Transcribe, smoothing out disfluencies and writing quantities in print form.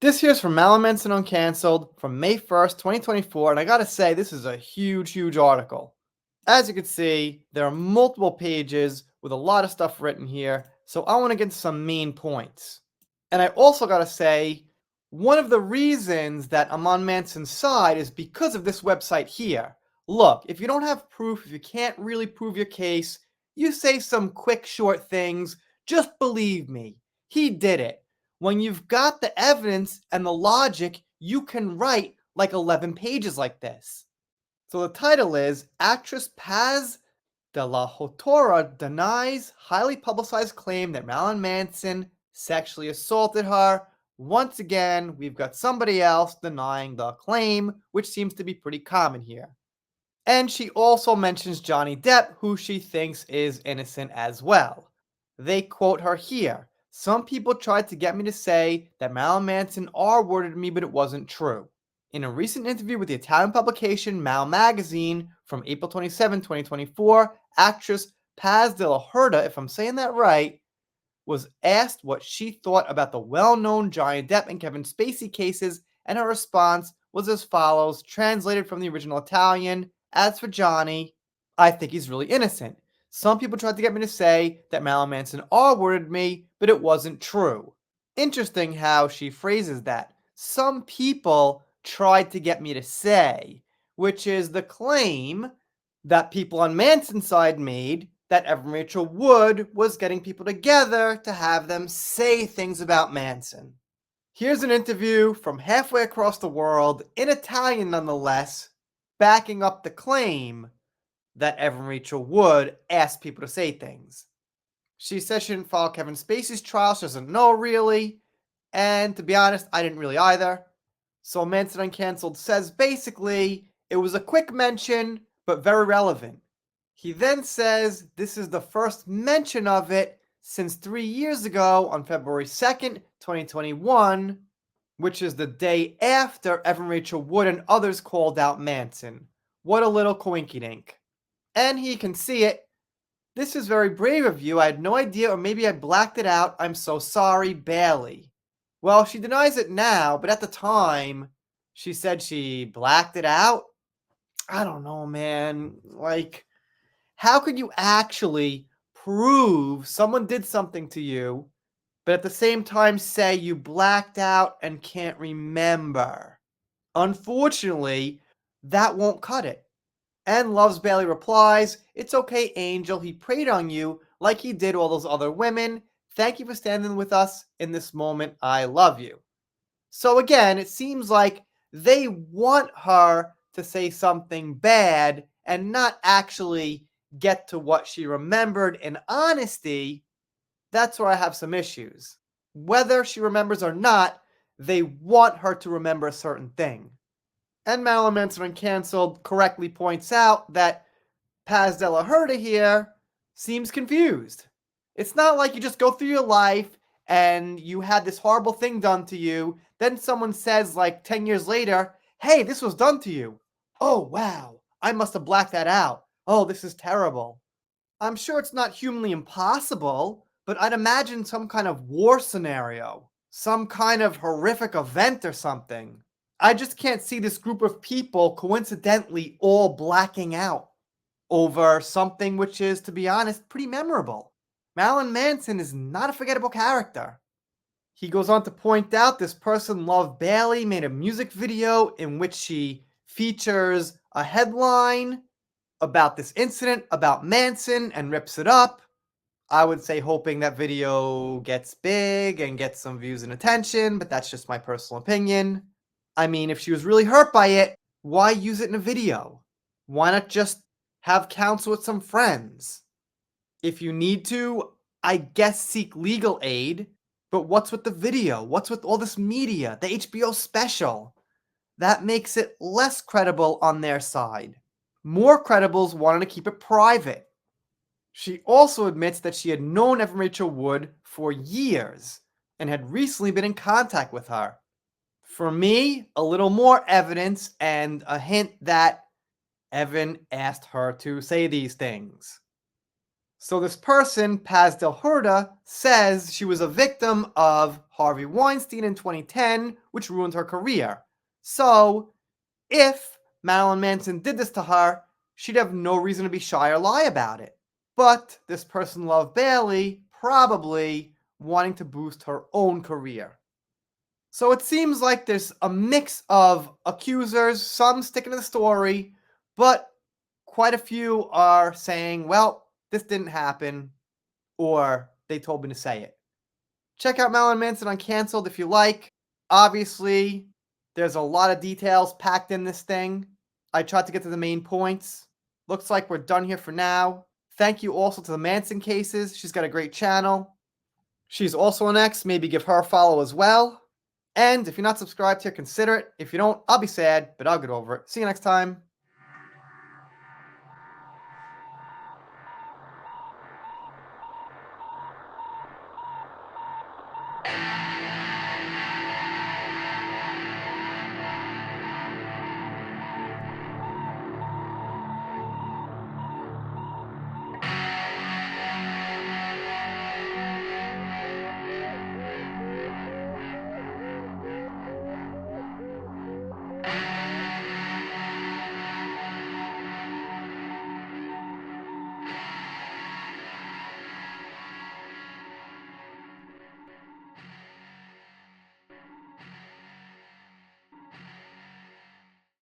This here's from Marilyn Manson Uncancelled from May 1st, 2024, and I gotta say, this is a huge article. As you can see, there are multiple pages with a lot of stuff written here, so I want to get to some main points. And I also gotta say, one of the reasons that I'm on Manson's side is because of this website here. Look, if you don't have proof, if you can't really prove your case, you say some quick, short things, just believe me, he did it. When you've got the evidence and the logic, you can write like 11 pages like this. So the title is Actress Paz de la Hotora denies highly publicized claim that Marilyn Manson sexually assaulted her. Once again, we've got somebody else denying the claim, which seems to be pretty common here. And she also mentions Johnny Depp, who she thinks is innocent as well. They quote her here. Some people tried to get me to say that Marilyn Manson R-worded me, but it wasn't true. In a recent interview with the Italian publication Mal Magazine from April 27, 2024, actress Paz de la Herda, if I'm saying that right, was asked what she thought about the well-known Johnny Depp and Kevin Spacey cases, and her response was as follows, translated from the original Italian. As for Johnny, I think he's really innocent. Some people tried to get me to say that Marilyn Manson R-worded me, but it wasn't true. Interesting how she phrases that. Some people tried to get me to say, which is the claim that people on Manson's side made that Evan Rachel Wood was getting people together to have them say things about Manson. Here's an interview from halfway across the world, in Italian nonetheless, backing up the claim that Evan Rachel Wood asked people to say things. She says she didn't follow Kevin Spacey's trial, she doesn't know really, and to be honest, I didn't really either. So Manson Uncancelled says basically, it was a quick mention, but very relevant. He then says this is the first mention of it since 3 years ago on February 2nd, 2021, which is the day after Evan Rachel Wood and others called out Manson. What a little coinkydink. And he can see it. This is very brave of you. I had no idea, or maybe I blacked it out. I'm so sorry, Bailey. Well, she denies it now, but at the time, she said she blacked it out. I don't know, man. Like, how could you actually prove someone did something to you, but at the same time say you blacked out and can't remember? Unfortunately, that won't cut it. And Loves Bailey replies, "It's okay, Angel. He preyed on you like he did all those other women. Thank you for standing with us in this moment. I love you." So again, it seems like they want her to say something bad and not actually get to what she remembered in honesty. That's where I have some issues. Whether she remembers or not, they want her to remember a certain thing. And Marilyn Manson Uncancelled correctly points out that Paz de la Herda here seems confused. It's not like you just go through your life and you had this horrible thing done to you, then someone says like 10 years later, hey, this was done to you. Oh, wow, I must have blacked that out. Oh, this is terrible. I'm sure it's not humanly impossible, but I'd imagine some kind of war scenario, some kind of horrific event or something. I just can't see this group of people coincidentally all blacking out over something which is, to be honest, pretty memorable. Marilyn Manson is not a forgettable character. He goes on to point out this person, Love Bailey, made a music video in which she features a headline about this incident, about Manson, and rips it up. I would say hoping that video gets big and gets some views and attention, but that's just my personal opinion. I mean, if she was really hurt by it, why use it in a video? Why not just have counsel with some friends? If you need to, I guess seek legal aid, but what's with the video? What's with all this media, the HBO special? That makes it less credible on their side. More credibles wanted to keep it private. She also admits that she had known Evan Rachel Wood for years and had recently been in contact with her. For me, a little more evidence and a hint that Evan asked her to say these things. So this person, Paz Del Herda, says she was a victim of Harvey Weinstein in 2010, which ruined her career. So, if Marilyn Manson did this to her, she'd have no reason to be shy or lie about it. But this person loved Bailey, probably wanting to boost her own career. So it seems like there's a mix of accusers, some sticking to the story, but quite a few are saying, well, this didn't happen, or they told me to say it. Check out Marilyn Manson Uncancelled if you like. Obviously, there's a lot of details packed in this thing. I tried to get to the main points. Looks like we're done here for now. Thank you also to the Manson Cases. She's got a great channel. She's also an ex. Maybe give her a follow as well. And if you're not subscribed here, consider it. If you don't, I'll be sad, but I'll get over it. See you next time.